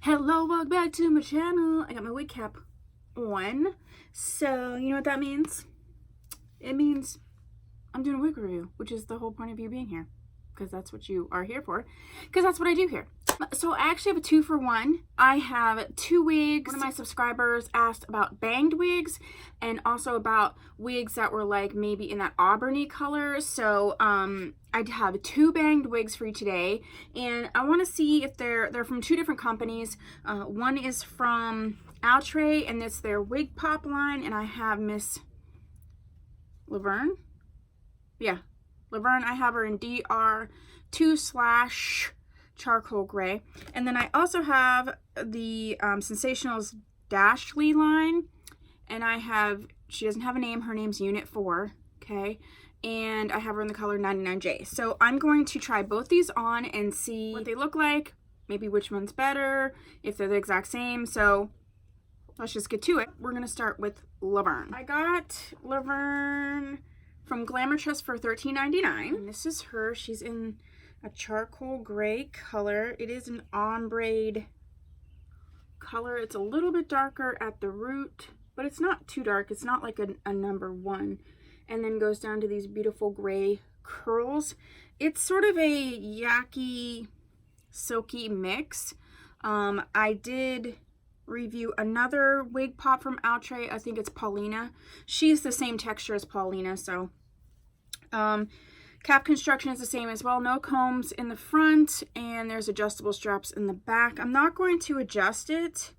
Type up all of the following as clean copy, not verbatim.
Hello, welcome back to my channel. I got my wig cap on. So, you know what that means? It means I'm doing a wig review, which is the whole point of you being here. Because that's what you are here for. Because that's what I do here. So I actually have a 2-for-1. I have 2 wigs. One of my subscribers asked about banged wigs and also about wigs that were like maybe in that auburny color. So I'd have 2 banged wigs for you today, and I want to see if they're from 2 different companies. One is from Outre, and it's their wig pop line, and I have Miss Laverne. Yeah, Laverne. I have her in DR2/charcoal gray, and then I also have the Sensational's Dashley line, and I have, she doesn't have a name, her name's Unit 4, okay, and I have her in the color 99J. So I'm going to try both these on and see what they look like, maybe which one's better, if they're the exact same. So let's just get to it. We're gonna start with Laverne. I got Laverne from Glamourtress for $13.99, and this is her. She's in a charcoal gray color. It is an ombre color. It's a little bit darker at the root, but it's not too dark. It's not like a number 1, and then goes down to these beautiful gray curls. It's sort of a yucky, silky mix. I did review another wig pop from Outre. I think it's Paulina. She's the same texture as Paulina, so cap construction is the same as well. No combs in the front, and there's adjustable straps in the back. I'm not going to adjust it.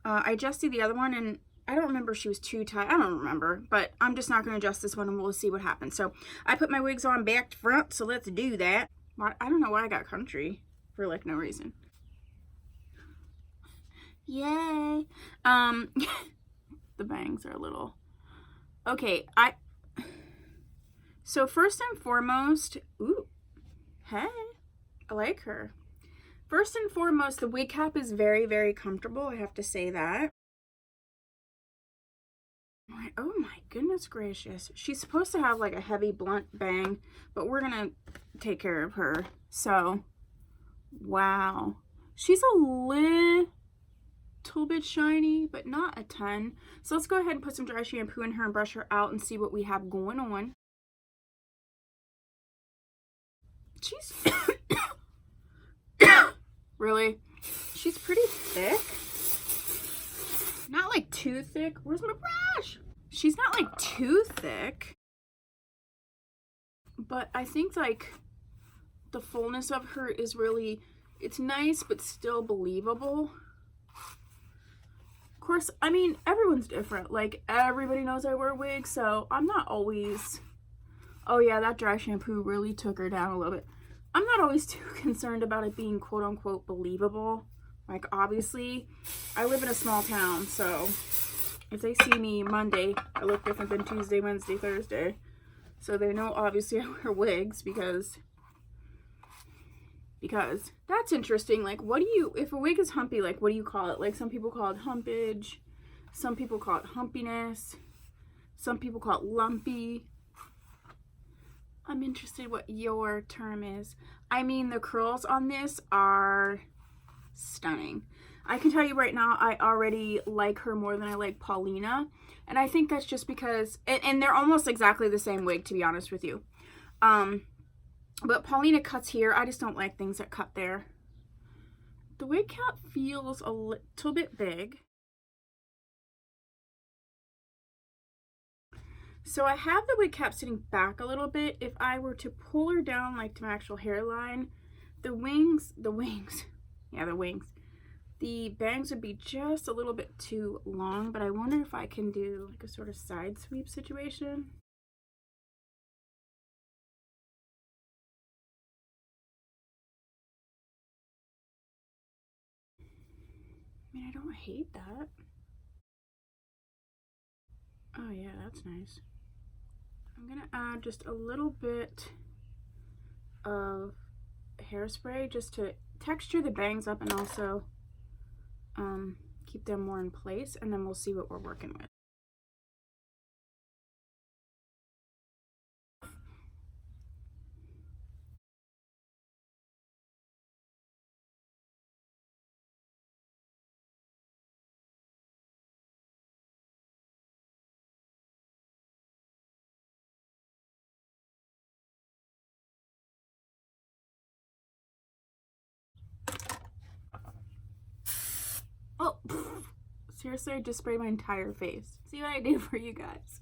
I adjusted the other one, and I don't remember if she was too tight. I don't remember, but I'm just not going to adjust this one, and we'll see what happens. So I put my wigs on back to front, so let's do that. I don't know why I got country for like no reason. Yay. The bangs are a little okay. So first and foremost, ooh, hey, I like her. First and foremost, the wig cap is very, very comfortable. I have to say that. Oh my goodness gracious. She's supposed to have like a heavy blunt bang, but we're gonna take care of her. So, wow. She's a little bit shiny, but not a ton. So let's go ahead and put some dry shampoo in her and brush her out and see what we have going on. She's really, she's pretty thick. Not like too thick. Where's my brush? She's not like too thick, but I think like the fullness of her is really, it's nice but still believable. Of course, I mean, everyone's different. Like, everybody knows I wear wigs, so I'm not always, oh yeah, that dry shampoo really took her down a little bit. I'm not always too concerned about it being quote unquote believable. Like, obviously, I live in a small town, so if they see me Monday, I look different than Tuesday, Wednesday, Thursday. So they know obviously I wear wigs because that's interesting. Like, what do you, if a wig is humpy, like, what do you call it? Like, some people call it humpage, some people call it humpiness, some people call it lumpy. I'm interested what your term is. I mean, the curls on this are stunning. I can tell you right now, I already like her more than I like Paulina, and I think that's just because, and they're almost exactly the same wig, to be honest with you. But Paulina cuts here. I just don't like things that cut there. The wig cap feels a little bit big. So I have the wig cap sitting back a little bit. If I were to pull her down like to my actual hairline, the bangs would be just a little bit too long, but I wonder if I can do like a sort of side sweep situation. I mean, I don't hate that. Oh yeah, that's nice. I'm gonna add just a little bit of hairspray just to texture the bangs up and also keep them more in place, and then we'll see what we're working with. Seriously, I just sprayed my entire face. See what I do for you guys.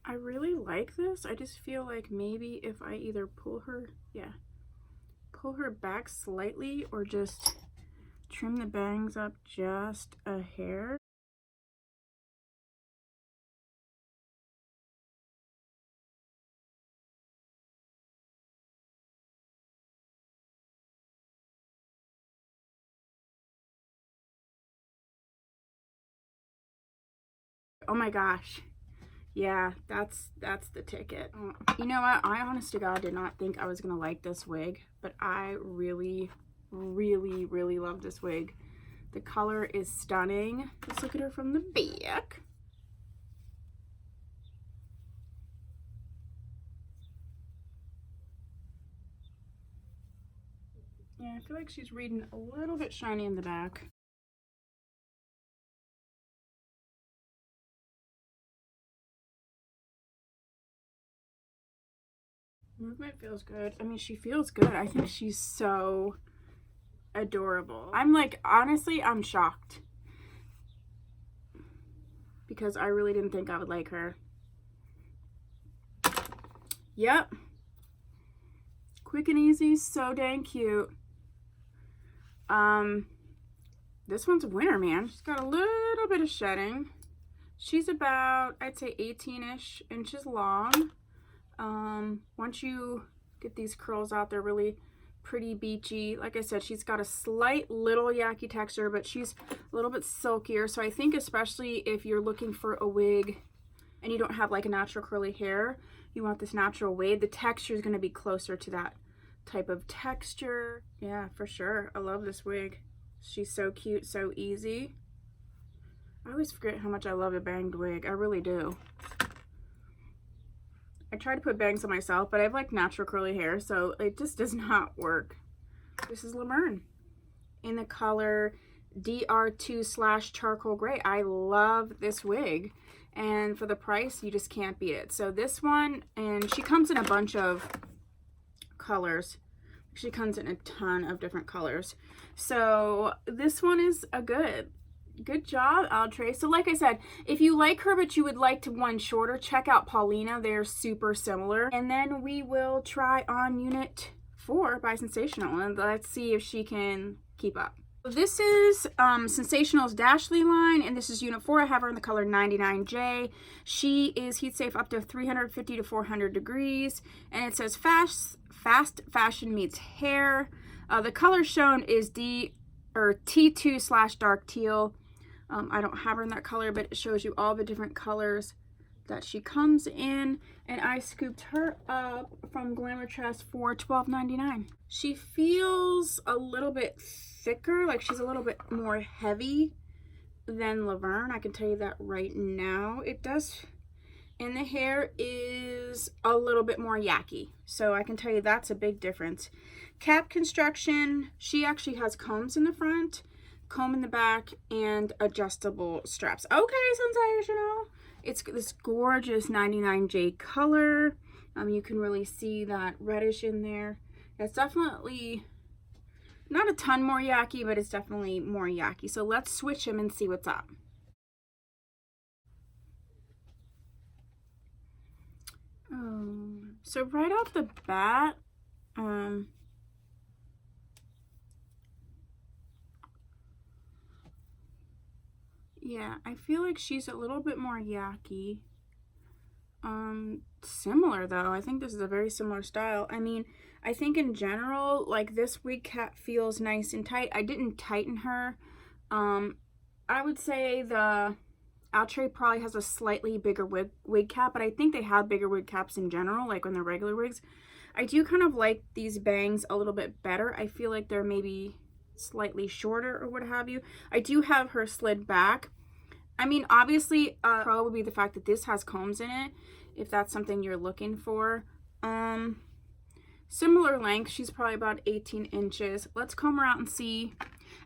I really like this. I just feel like maybe if I either pull her back slightly or just trim the bangs up just a hair. Oh my gosh. Yeah, that's the ticket. You know what? I honest to God did not think I was gonna like this wig, but I really, really, really love this wig. The color is stunning. Let's look at her from the back. Yeah, I feel like she's reading a little bit shiny in the back. Movement feels good. I mean, she feels good. I think she's so adorable. I'm like, honestly, I'm shocked. Because I really didn't think I would like her. Yep. Quick and easy, so dang cute. This one's a winner, man. She's got a little bit of shedding. She's about, I'd say 18-ish inches long. Once you get these curls out, they're really pretty beachy. Like I said, she's got a slight little yucky texture, but she's a little bit silkier. So I think especially if you're looking for a wig and you don't have like a natural curly hair, you want this natural wave, the texture is going to be closer to that type of texture. Yeah, for sure. I love this wig. She's so cute, so easy. I always forget how much I love a banged wig. I really do. I try to put bangs on myself, but I have like natural curly hair, so it just does not work. This is Laverne in the color DR2/charcoal gray. I love this wig, and for the price, you just can't beat it. So this one, and she comes in a bunch of colors. She comes in a ton of different colors. So this one is a good job, Outre. So like I said, if you like her but you would like to one shorter, check out Paulina. They're super similar. And then we will try on Unit 4 by Sensational, and let's see if she can keep up. This is Sensational's Dashley line, and this is Unit 4. I have her in the color 99J. She is heat safe up to 350 to 400 degrees, and it says fast fashion meets hair. The color shown is T2/dark teal. I don't have her in that color, but it shows you all the different colors that she comes in, and I scooped her up from Glamourtress for $12.99. She feels a little bit thicker, like she's a little bit more heavy than Laverne. I can tell you that right now. It does, and the hair is a little bit more yucky, so I can tell you that's a big difference. Cap construction, she actually has combs in the front, comb in the back, and adjustable straps. Okay, Sensational. It's this gorgeous 99J color. You can really see that reddish in there. It's definitely not a ton more yucky, but it's definitely more yucky. So let's switch them and see what's up. So right off the bat, yeah, I feel like she's a little bit more yucky. Similar though. I think this is a very similar style. I mean, I think in general, like this wig cap feels nice and tight. I didn't tighten her. I would say the Outre probably has a slightly bigger wig cap, but I think they have bigger wig caps in general, like when they're regular wigs. I do kind of like these bangs a little bit better. I feel like they're maybe slightly shorter or what have you. I do have her slid back. I mean, obviously, pro would be the fact that this has combs in it, if that's something you're looking for. Similar length, she's probably about 18 inches. Let's comb her out and see.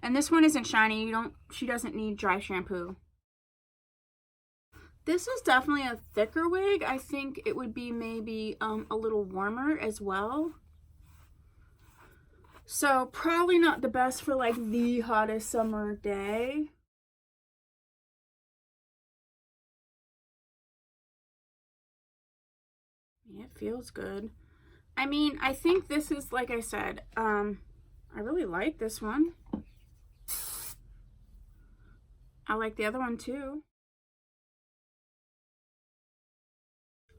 And this one isn't shiny. She doesn't need dry shampoo. This is definitely a thicker wig. I think it would be maybe a little warmer as well. So probably not the best for like the hottest summer day. It feels good. I mean, I think this is, like I said, I really like this one. I like the other one too.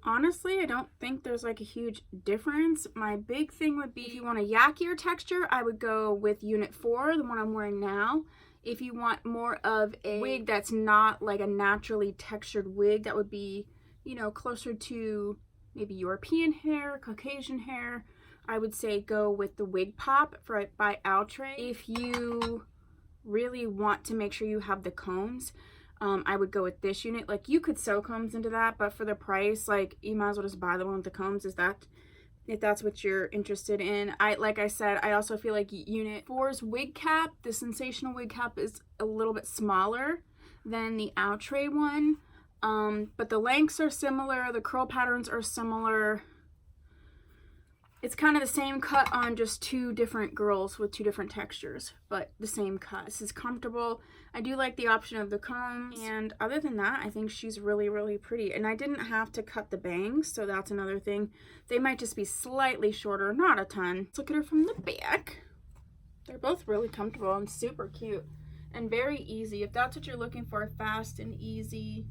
Honestly, I don't think there's like a huge difference. My big thing would be if you want a yakier texture, I would go with Unit 4, the one I'm wearing now. If you want more of a wig that's not like a naturally textured wig, that would be, you know, closer to maybe European hair, Caucasian hair, I would say go with the Wig Pop by Outre. If you really want to make sure you have the combs, I would go with this unit. Like, you could sew combs into that, but for the price, like, you might as well just buy the one with the combs, if that's what you're interested in. Like I said, I also feel like Unit 4's wig cap, the Sensational wig cap, is a little bit smaller than the Outre one. But the lengths are similar, the curl patterns are similar. It's kind of the same cut on just two different girls with two different textures, but the same cut. This is comfortable. I do like the option of the combs, and other than that, I think she's really, really pretty. And I didn't have to cut the bangs, so that's another thing. They might just be slightly shorter, not a ton. Let's look at her from the back. They're both really comfortable and super cute and very easy. If that's what you're looking for, fast and easy.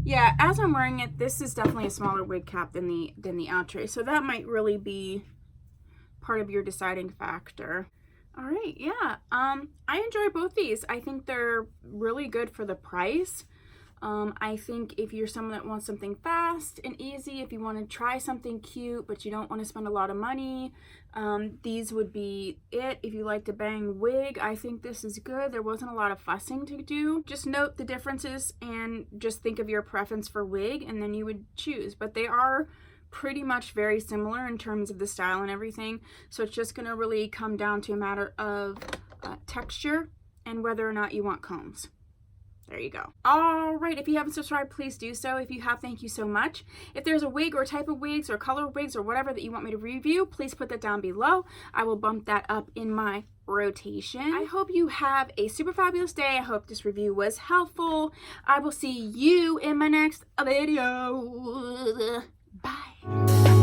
Yeah, as I'm wearing it, this is definitely a smaller wig cap than the Outre, so that might really be part of your deciding factor. All right, yeah, I enjoy both these. I think they're really good for the price. I think if you're someone that wants something fast and easy, if you want to try something cute but you don't want to spend a lot of money, these would be it. If you like to bang wig, I think this is good. There wasn't a lot of fussing to do. Just note the differences and just think of your preference for wig, and then you would choose. But they are pretty much very similar in terms of the style and everything, so it's just going to really come down to a matter of texture and whether or not you want combs. There you go. All right, if you haven't subscribed, please do so. If you have, thank you so much. If there's a wig or type of wigs or color of wigs or whatever that you want me to review, please put that down below. I will bump that up in my rotation. I hope you have a super fabulous day. I hope this review was helpful. I will see you in my next video. Bye.